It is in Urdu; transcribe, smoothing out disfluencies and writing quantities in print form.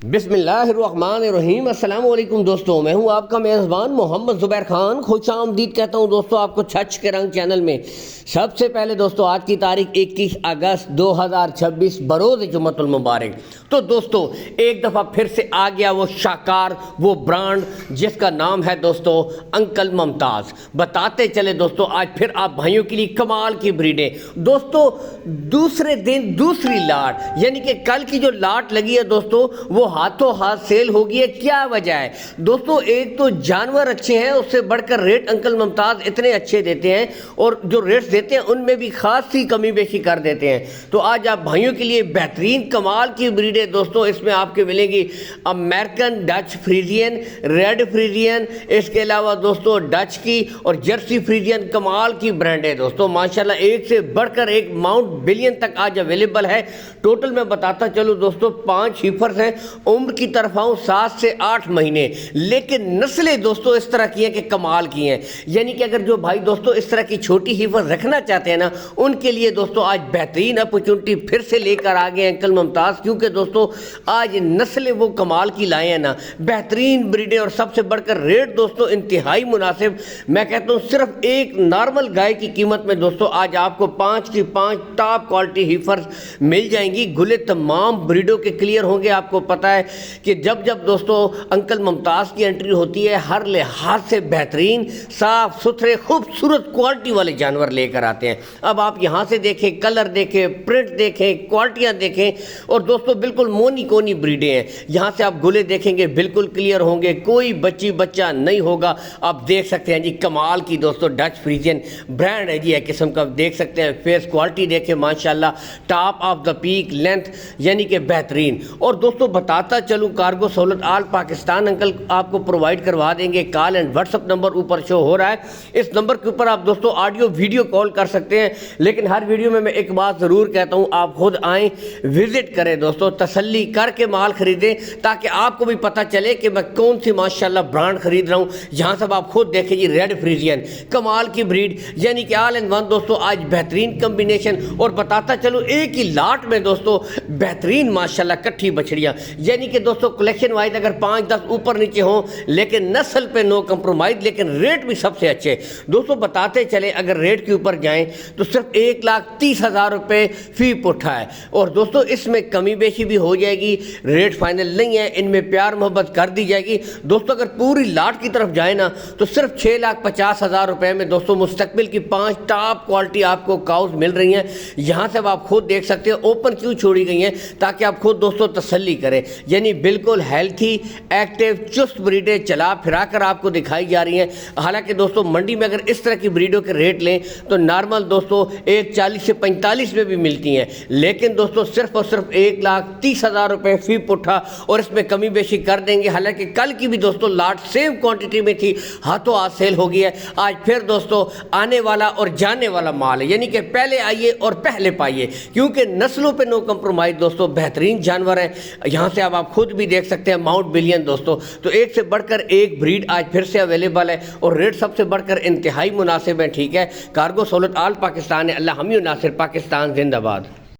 بسم اللہ الرحمن الرحیم۔ السلام علیکم دوستوں، میں ہوں آپ کا میزبان محمد زبیر خان۔ خوش آمدید کہتا ہوں دوستوں آپ کو چھچ کے رنگ چینل میں۔ سب سے پہلے دوستوں آج کی تاریخ 21 اگست 2026 بروز جمعۃ المبارک۔ تو دوستوں ایک دفعہ پھر سے آ گیا وہ شاہکار، وہ برانڈ جس کا نام ہے دوستوں انکل ممتاز۔ بتاتے چلے دوستوں آج پھر آپ بھائیوں کے لیے کمال کی بریڈیں دوستوں، دوسرے دن دوسری لاٹ، یعنی کہ کل کی جو لاٹ لگی ہے دوستوں وہ ہاتھوں ہاتھ سیل ہوگی ہے۔ کیا وجہ ہے دوستوں؟ ایک تو جانور اچھے ہیں، اس سے بڑھ کر ریٹ انکل ممتاز اتنے اچھے دیتے ہیں، اور جو ریٹس دیتے ہیں ان میں بھی خاص سی کمی بیشی کر دیتے ہیں۔ تو آج آپ بھائیوں کے لیے بہترین کمال کی بریڈیں دوستوں اس میں آپ کے ملیں گی American Dutch Friesian, red Friesian, اس کے علاوہ دوستوں ڈچ کی اور جرسی فریزین کمال کی برانڈ ہے دوستوں ماشاءاللہ، ایک سے بڑھ کر ایک ماؤنٹ بلین تک آج اویلیبل ہے۔ ٹوٹل میں بتاتا چلوں دوستوں 5 ہیفرز ہیں، عمر کی طرف آؤں 7 سے 8 مہینے، لیکن نسلیں دوستوں اس طرح کی ہیں کہ کمال کی ہیں۔ یعنی کہ اگر جو بھائی دوستوں اس طرح کی چھوٹی ہیفر رکھنا چاہتے ہیں نا، ان کے لیے دوستوں آج بہترین اپرچونٹی پھر سے لے کر آگے انکل ممتاز، کیونکہ دوستوں آج نسلیں وہ کمال کی لائے ہیں نا، بہترین بریڈیں، اور سب سے بڑھ کر ریٹ دوستوں انتہائی مناسب۔ میں کہتا ہوں صرف ایک نارمل گائے کی قیمت میں دوستوں آج آپ کو 5 کی 5 ٹاپ کوالٹی ہیفرز مل جائیں گی۔ گلے تمام بریڈوں کے کلیئر ہوں گے۔ آپ کو پتہ ہے کہ جب دوستوں انکل ممتاز کی انٹری ہوتی ہے ہر لحاظ سے بہترین، صاف ستھرے، خوبصورت کوالٹی والے جانور لے کر آتے ہیں۔ اب آپ یہاں سے دیکھیں، کلر دیکھیں، پرنٹ دیکھیں، کوالٹیاں دیکھیں، اور دوستوں بالکل مونی کونی بریڈیں ہیں۔ یہاں سے آپ گلے دیکھیں گے بالکل کلیئر ہوں گے، کوئی بچہ نہیں ہوگا۔ آپ دیکھ سکتے ہیں جی کمال کی دوستوں ڈچ فریزین برانڈ ہے جی، ایک قسم کا دیکھ سکتے ہیں۔ فیس کوالٹی دیکھیں ماشاءاللہ top of the peak length, یعنی کہ بہترین۔ اور دوستوں بتاتا چلوں کارگو سہولت آل پاکستان انکل آپ کو پرووائڈ کروا دیں گے۔ Call and what's up number اوپر شو ہو رہا ہے، اس نمبر کے اوپر آپ دوستوں آڈیو ویڈیو کال کر سکتے ہیں۔ لیکن ہر ویڈیو میں ایک بات ضرور کہتا ہوں، آپ خود آئیں، وزٹ کریں دوستوں، تسلی کر کے مال خریدیں، تاکہ آپ کو بھی پتہ چلے کہ میں کون سی ماشاءاللہ برانڈ خرید رہا ہوں۔ یہاں سے آپ خود دیکھیں جی ریڈ فریزین کمال کی بریڈ، یعنی کہ آل ان ون دوستوں آج بہترین کمبینیشن۔ اور بتاتا چلوں ایک ہی لاٹ میں دوستوں بہترین ماشاءاللہ کٹھی بچڑیاں، یعنی کہ دوستوں کلیکشن وائز اگر 5-10 اوپر نیچے ہوں، لیکن نسل پہ نو کمپرومائز، لیکن ریٹ بھی سب سے اچھے دوستوں۔ بتاتے چلیں اگر ریٹ کے اوپر جائیں تو صرف 1,30,000 روپے فی پٹھا ہے، اور دوستوں اس میں کمی بیشی بھی ہو جائے گی، ریٹ فائنل نہیں ہے، ان میں پیار محبت کر دی جائے گی دوستوں۔ اگر پوری لاٹ کی طرف جائیں نا تو صرف 6,50,000 روپے میں دوستوں مستقبل کی 5 ٹاپ کوالٹی آپ کو کاؤز مل رہی ہیں۔ یہاں سے آپ خود دیکھ سکتے ہیں اوپن کیوں چھوڑی گئی ہیں، تاکہ آپ خود دوستوں تسلی کریں۔ یعنی بالکل ہیلتھی، ایکٹیو، چست بریڈیں چلا پھرا کر آپ کو دکھائی جا رہی ہیں۔ حالانکہ دوستوں منڈی میں اگر اس طرح کی بریڈوں کے ریٹ لیں تو نارمل دوستوں 1,40 سے 45 میں بھی ملتی ہیں، لیکن دوستوں صرف اور صرف 1,30,000 روپے فی پٹھا، اور اس میں کمی بیشی کر دیں گے۔ حالانکہ کل کی بھی دوستوں لاٹ سیم کوانٹٹی میں تھی، ہاتھوں ہاتھ سیل ہو گئی ہے۔ آج پھر دوستوں آنے والا اور جانے والا مال ہے، یعنی کہ پہلے آئیے اور پہلے پائیے، کیونکہ نسلوں پہ نو کمپرومائز دوستوں بہترین جانور ہیں۔ یہاں سے آپ خود بھی دیکھ سکتے ہیں ماؤنٹ بلین دوستوں، تو ایک سے بڑھ کر ایک بریڈ آج پھر سے اویلیبل ہے، اور ریٹ سب سے بڑھ کر انتہائی مناسب ہے۔ ٹھیک ہے، کارگو سہولت آل پاکستان ہے۔ اللہ حمی و ناصر، پاکستان زندہ باد۔